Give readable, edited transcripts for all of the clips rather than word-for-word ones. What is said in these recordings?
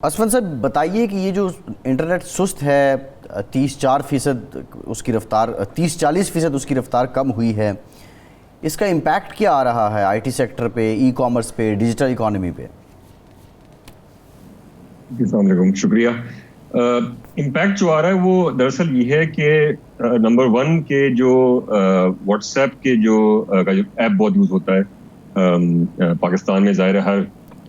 असफन साहब बताइए कि ये जो इंटरनेट सुस्त है 30-4% उसकी रफ्तार 30-40% उसकी रफ्तार कम हुई है, इसका इम्पैक्ट क्या आ रहा है आईटी सेक्टर पे, ई कॉमर्स पे, डिजिटल इकोनॉमी पे? अस्सलाम, शुक्रिया। इम्पैक्ट जो आ रहा है वो दरअसल ये है कि नंबर वन के जो व्हाट्सएप के जो ऐप बहुत यूज़ होता है पाकिस्तान में। ज़ाहिर है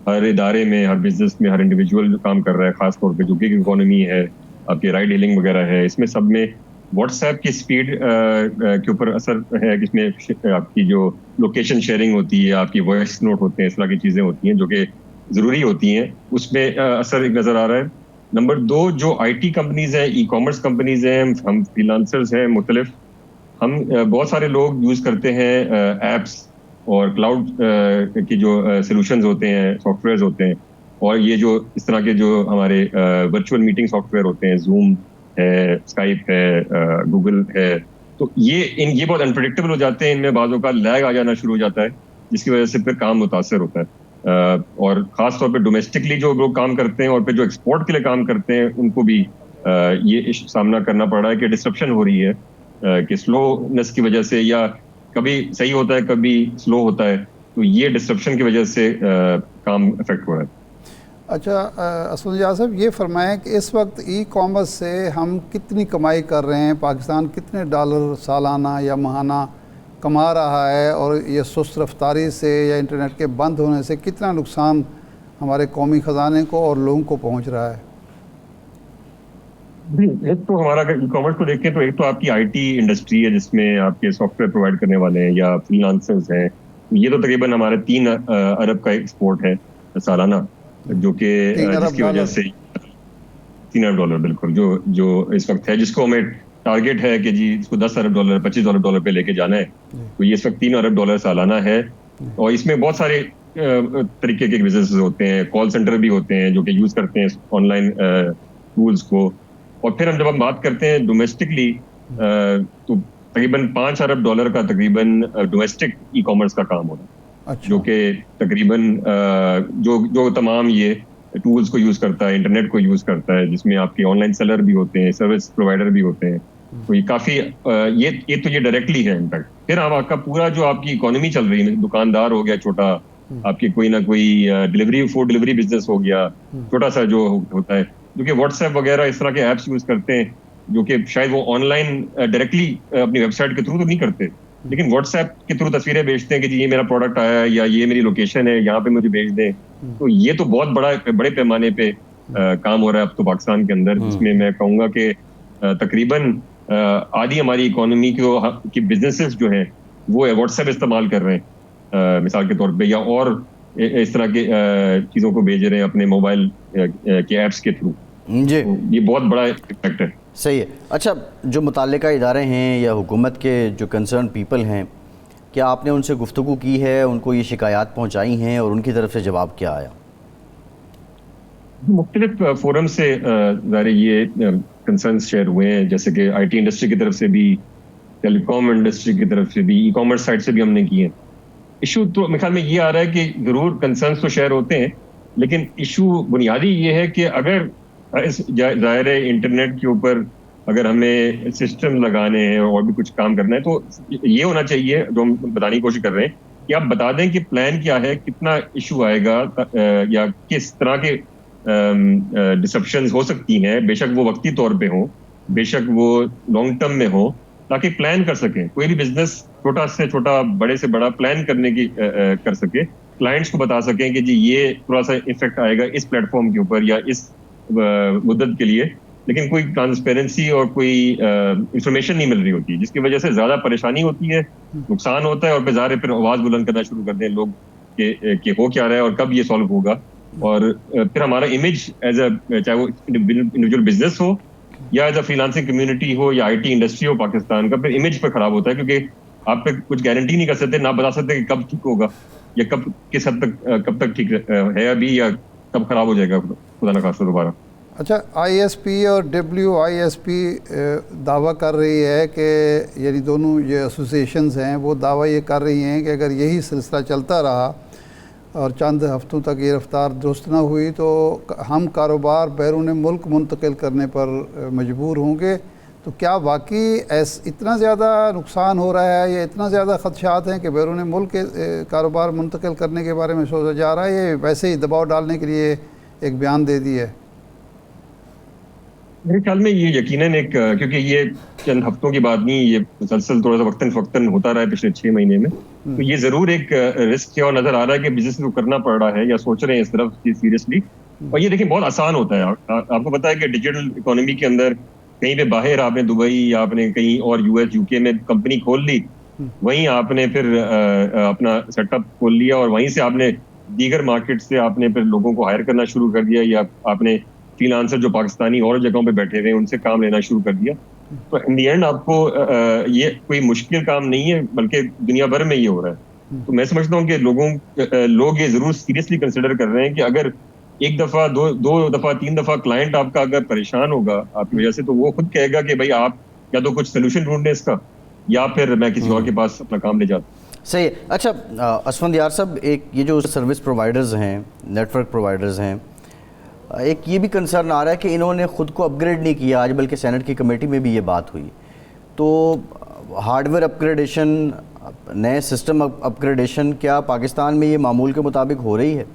हर इदारे में, हर बिजनेस में, हर इंडिविजुअल जो काम कर रहा है, खास तौर पे जो गिग इकोनॉमी है, आपकी राइड हेलिंग वगैरह है, इसमें सब में व्हाट्सएप की स्पीड के ऊपर असर है। इसमें आपकी जो लोकेशन शेयरिंग होती है, आपकी वॉइस नोट होते हैं, इस तरह की चीज़ें होती हैं जो कि ज़रूरी होती हैं, उसमें असर एक नज़र आ रहा है। नंबर दो, जो आईटी कंपनीज हैं, ई कॉमर्स कंपनीज हैं, हम फ्रीलांसर्स हैं मुख्तलिफ, हम बहुत सारे लोग यूज़ करते हैं एप्स और क्लाउड की जो सॉल्यूशंस होते हैं, सॉफ्टवेयर्स होते हैं, और ये जो इस तरह के जो हमारे वर्चुअल मीटिंग सॉफ्टवेयर होते हैं, जूम है, स्काइप है, गूगल है, तो ये बहुत अनप्रेडिक्टेबल हो जाते हैं। इनमें बाज़ों का लैग आ जाना शुरू हो जाता है, जिसकी वजह से फिर काम मुतासर होता है। और ख़ास तौर पे डोमेस्टिकली जो लोग काम करते हैं और फिर जो एक्सपोर्ट के लिए काम करते हैं, उनको भी ये सामना करना पड़ रहा है कि डिसरप्शन हो रही है, कि स्लोनेस की वजह से, या कभी सही होता है कभी स्लो होता है, तो ये डिसरप्शन की वजह से काम इफेक्ट हो रहा है। अच्छा, असफल साहब ये फरमाएं कि इस वक्त ई कॉमर्स से हम कितनी कमाई कर रहे हैं, पाकिस्तान कितने डॉलर सालाना या माहाना कमा रहा है, और ये सुस्त रफ्तारी से या इंटरनेट के बंद होने से कितना नुकसान हमारे कौमी ख़जाने को और लोगों को पहुंच रहा है? एक तो हमारा अगर ई कॉमर्स को देखें तो एक तो आपकी आईटी इंडस्ट्री है, जिसमें आपके सॉफ्टवेयर प्रोवाइड करने वाले हैं या फ्रीलांसर्स हैं। ये तो तकरीबन हमारे 3 अरब का एक्सपोर्ट है सालाना, जो कि जिसकी वजह से $3 अरब बिल्कुल जो इस वक्त है, जिसको हमें टारगेट है कि जी इसको $10 अरब, $25 पे लेके जाना है। तो ये इस वक्त $3 अरब सालाना है, और इसमें बहुत सारे तरीके के बिजनेस होते हैं। कॉल सेंटर भी होते हैं जो कि यूज करते हैं ऑनलाइन टूल्स को। और फिर जब हम बात करते हैं डोमेस्टिकली, तो तकरीबन $5 अरब का तकरीबन डोमेस्टिक ई कॉमर्स का काम होता है। अच्छा। जो कि तकरीबन जो तमाम ये टूल्स को यूज करता है, इंटरनेट को यूज करता है, जिसमें आपके ऑनलाइन सेलर भी होते हैं, सर्विस प्रोवाइडर भी होते हैं। तो ये काफी ये डायरेक्टली है इम्पैक्ट। फिर अब आपका पूरा जो आपकी इकोनॉमी चल रही है, दुकानदार हो गया छोटा, आपकी कोई ना कोई डिलीवरी, फूड डिलीवरी बिजनेस हो गया छोटा सा जो होता है, जो कि व्हाट्सएप वगैरह इस तरह के ऐप्स यूज करते हैं, जो कि शायद वो ऑनलाइन डायरेक्टली अपनी वेबसाइट के थ्रू तो नहीं करते, लेकिन व्हाट्सएप के थ्रू तस्वीरें भेजते हैं कि जी ये मेरा प्रोडक्ट आया है, या ये मेरी लोकेशन है, यहाँ पे मुझे भेज दें। तो ये तो बहुत बड़े पैमाने पे काम हो रहा है अब तो पाकिस्तान के अंदर, जिसमें मैं कहूँगा कि तकरीबन आधी हमारी इकोनॉमी की बिजनेसेस जो हैं वो व्हाट्सएप इस्तेमाल कर रहे हैं मिसाल के तौर पे, या और इस तरह के चीज़ों को भेज रहे हैं अपने मोबाइल के ऐप्स के थ्रू। जी, तो ये बहुत बड़ा इम्पैक्ट है। सही है। अच्छा, जो मुताल्लिका इदारे हैं या हुकूमत के जो कंसर्न पीपल हैं, क्या आपने उनसे गुफ्तगू की है, उनको ये शिकायत पहुंचाई हैं, और उनकी तरफ से जवाब क्या आया? मुख्तलिफ फोरम से ज़ाहिर ये कंसर्न्स शेयर हुए हैं, जैसे कि आईटी इंडस्ट्री की तरफ से भी, टेलीकॉम इंडस्ट्री की तरफ से भी, ई कॉमर्स साइड से भी हमने किए। इशू तो मेरे ख्याल में ये आ रहा है कि ज़रूर कंसर्न्स तो शेयर होते हैं, लेकिन इशू बुनियादी ये है कि अगर ज़ाहिर है इंटरनेट के ऊपर अगर हमें सिस्टम लगाने हैं और भी कुछ काम करना है, तो ये होना चाहिए, जो हम बताने की कोशिश कर रहे हैं, कि आप बता दें कि प्लान क्या है, कितना इशू आएगा, या किस तरह के डिसरप्शंस हो सकती हैं, बेशक वो वक्ती तौर पे हो, बेशक वो लॉन्ग टर्म में हो, ताकि प्लान कर सकें। कोई भी बिजनेस छोटा से छोटा, बड़े से बड़ा प्लान करने की कर सके, क्लाइंट्स को बता सकें कि जी ये थोड़ा सा इफेक्ट आएगा इस प्लेटफॉर्म के ऊपर या इस मुद्दत के लिए, लेकिन कोई ट्रांसपेरेंसी और कोई इंफॉर्मेशन नहीं मिल रही होती, जिसकी वजह से ज्यादा परेशानी होती है, नुकसान होता है, और बेचारे फिर आवाज बुलंद करना शुरू कर दें लोग कि हो क्या रहा है और कब ये सॉल्व होगा। और फिर हमारा इमेज एज अ, चाहे वो इंडिविजुअल बिजनेस हो या एज अ फ्रीलांसिंग कम्युनिटी हो या आईटी इंडस्ट्री हो पाकिस्तान का, फिर इमेज पर खराब होता है, क्योंकि आप पे कुछ गारंटी नहीं कर सकते, ना बता सकते कि कब ठीक होगा, या किस हद तक कब तक ठीक है अभी, या कब खराब हो जाएगा खुदा न खास्ता दोबारा। अच्छा, ISP और WISP दावा कर रही है कि, यानी दोनों ये एसोसिएशंस हैं, वो दावा ये कर रही हैं कि अगर यही सिलसिला चलता रहा और चंद हफ्तों तक ये रफ्तार दुरुस्त न हुई तो हम कारोबार बैरून मुल्क मुंतकिल करने पर मजबूर होंगे। तो क्या वाकई इतना ज़्यादा नुकसान हो रहा है या इतना ज़्यादा ख़दशात हैं कि बैरून मुल्क के कारोबार मुंतकिल करने के बारे में सोचा जा रहा है, ये वैसे ही दबाव डालने के लिए एक बयान दे दिया है? मेरे ख्याल में ये यकीनन एक, क्योंकि ये चंद हफ्तों की बात नहीं, ये मुसलसल थोड़ा सा वक्तन फक्तन होता रहा है पिछले 6 महीने में, तो ये जरूर एक रिस्क है और नजर आ रहा है कि बिजनेस को करना पड़ रहा है या सोच रहे हैं इस तरफ सीरियसली। और ये देखिए बहुत आसान होता है। आपको पता है कि डिजिटल इकोनॉमी के अंदर कहीं पे बाहर आपने दुबई या आपने कहीं और यूएस यूके में कंपनी खोल ली, वहीं आपने फिर अपना सेटअप खोल लिया और वहीं से आपने दीगर मार्केट से आपने फिर लोगों को हायर करना शुरू कर दिया, या आपने फ्रीलांसर जो पाकिस्तानी और जगहों पे बैठे हुए हैं उनसे काम लेना शुरू कर दिया। तो इन दी एंड आपको ये कोई मुश्किल काम नहीं है, बल्कि दुनिया भर में ये हो रहा है। तो मैं समझता हूँ कि लोग ये जरूर सीरियसली कंसिडर कर रहे हैं कि अगर एक दफा दो दफा 3 दफा क्लाइंट आपका अगर परेशान होगा आपकी वजह से, तो वो खुद कहेगा कि भाई आप या तो कुछ सोल्यूशन ढूंढने इसका, या फिर मैं किसी और के पास अपना काम ले जाता। सही है। अच्छा असफंद यार साहब, एक ये जो सर्विस प्रोवाइडर्स हैं, नेटवर्क प्रोवाइडर्स हैं, एक ये भी कंसर्न आ रहा है कि इन्होंने ख़ुद को अपग्रेड नहीं किया आज, बल्कि सेनेट की कमेटी में भी ये बात हुई। तो हार्डवेयर अपग्रेडेशन, नए सिस्टम अपग्रेडेशन क्या पाकिस्तान में ये मामूल के मुताबिक हो रही है?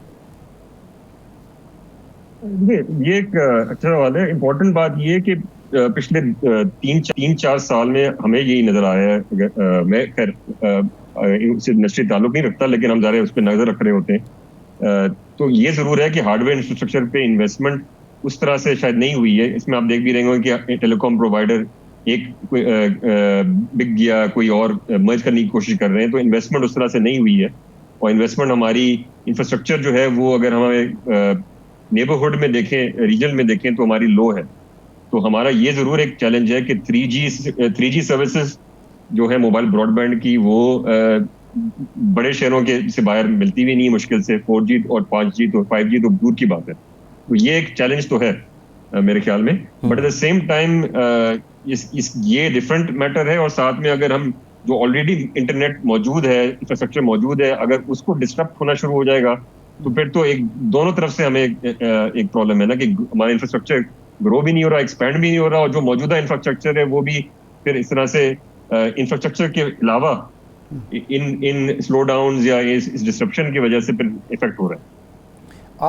ये एक अच्छा सवाल है। इम्पोर्टेंट बात ये है कि पिछले 3-4 साल में हमें यही नजर आया है। मैं खैर उससे इंडस्ट्री ताल्लुक नहीं रखता, लेकिन हम ज़ाहिर उस पर नजर रख रहे होते हैं। तो ये जरूर है कि हार्डवेयर इंफ्रास्ट्रक्चर पे इन्वेस्टमेंट उस तरह से शायद नहीं हुई है। इसमें आप देख भी रहे होंगे कि टेलीकॉम प्रोवाइडर एक बिग या कोई और मर्ज करने की कोशिश कर रहे हैं, तो इन्वेस्टमेंट उस तरह से नहीं हुई है। और इन्वेस्टमेंट हमारी इंफ्रास्ट्रक्चर जो है वो अगर हमारे नेबरहुड में देखें, रीजन में देखें, तो हमारी लो है। तो हमारा ये जरूर एक चैलेंज है कि 3G सर्विसेज जो है मोबाइल ब्रॉडबैंड की, वो बड़े शहरों के से बाहर मिलती भी नहीं मुश्किल से। 4G और 5G तो 5G तो दूर की बात है। तो ये एक चैलेंज तो है मेरे ख्याल में। But at the same time ये डिफरेंट मैटर है। और साथ में अगर हम जो ऑलरेडी इंटरनेट मौजूद है, इंफ्रास्ट्रक्चर मौजूद है, अगर उसको डिस्टर्ब होना शुरू हो जाएगा, तो फिर तो एक दोनों तरफ से हमें एक प्रॉब्लम है ना, कि हमारा इंफ्रास्ट्रक्चर ग्रो भी नहीं हो रहा, एक्सपैंड भी नहीं हो रहा, और जो मौजूदा इंफ्रास्ट्रक्चर है वो भी फिर इस तरह से इंफ्रास्ट्रक्चर के अलावा इन स्लो डाउन या इस डिस्ट्रप्शन की वजह से फिर इफेक्ट हो रहा है।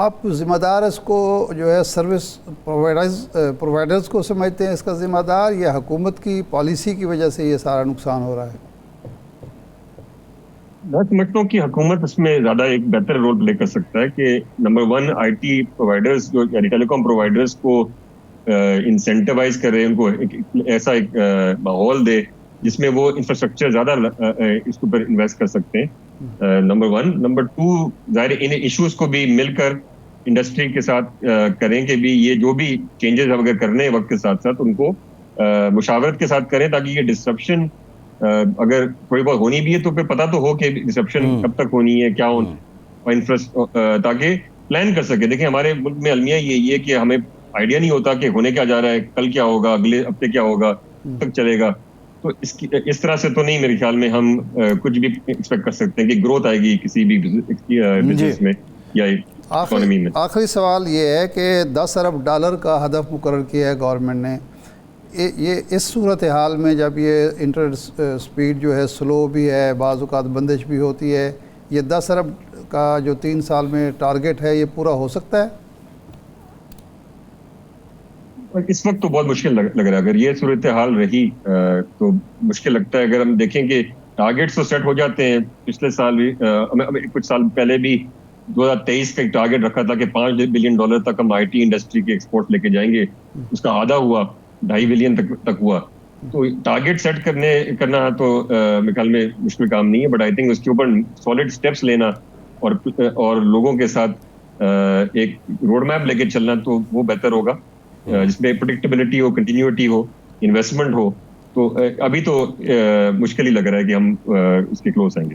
आप जिम्मेदार इसको जो है सर्विस प्रोवाइडर्स को समझते हैं इसका जिम्मेदार, या हुकूमत की पॉलिसी की वजह से ये सारा नुकसान हो रहा है? मैं समझता हूँ कि हुकूमत इसमें ज़्यादा एक बेहतर रोल प्ले कर सकता है कि नंबर 1 IT प्रोवाइडर्स जो यानी टेलीकॉम प्रोवाइडर्स को इंसेंटिवाइज करे, उनको ऐसा एक माहौल दे जिसमें वो इंफ्रास्ट्रक्चर ज़्यादा इसके ऊपर इन्वेस्ट कर सकते हैं, नंबर 1। नंबर 2, ज़ाहिर इन इश्यूज को भी मिलकर इंडस्ट्री के साथ करें कि भी ये जो भी चेंजेस अगर करने हैं वक्त के साथ साथ उनको मुशावरत के साथ करें, ताकि ये डिस्ट्रप्शन अगर थोड़ी बहुत होनी भी है तो फिर पता तो हो कि डिस्ट्रप्शन कब तक होनी है, क्या होना, ताकि प्लान कर सके। देखिए हमारे मुल्क में अलमिया यही है कि हमें आइडिया नहीं होता कि होने क्या जा रहा है, कल क्या होगा, अगले हफ्ते क्या होगा, कब तक चलेगा। तो इस तरह से तो नहीं मेरे ख्याल में हम कुछ भी एक्सपेक्ट कर सकते हैं कि ग्रोथ आएगी किसी भी बिजनेस में या इकोनॉमी में। आखिरी सवाल ये है कि $10 अरब का हदफ मुकर्रर किया है गवर्नमेंट ने। ये इस सूरत हाल में जब ये इंटरनेट स्पीड जो है स्लो भी है, बाज़ औक़ात बंदिश भी होती है, ये 10 अरब का जो 3 साल में टारगेट है ये पूरा हो सकता है? इस वक्त तो बहुत मुश्किल लग रहा है। अगर ये सूरत हाल रही तो मुश्किल लगता है। अगर हम देखें कि टारगेट्स तो सेट हो जाते हैं, पिछले साल भी कुछ साल पहले भी 2023 का एक टारगेट रखा था कि $5 बिलियन तक हम IT इंडस्ट्री के एक्सपोर्ट लेके जाएंगे, उसका आधा हुआ, $2.5 बिलियन तक हुआ। तो टारगेट सेट करना तो मेरे ख्याल में मुश्किल काम नहीं है, बट आई थिंक उसके ऊपर सॉलिड स्टेप्स लेना और लोगों के साथ एक रोड मैप लेके चलना तो वो बेहतर होगा, जिसमें प्रेडिक्टेबिलिटी हो, कंटिन्यूटी हो, इन्वेस्टमेंट हो। तो अभी तो मुश्किल ही लग रहा है कि हम उसके क्लोज आएंगे।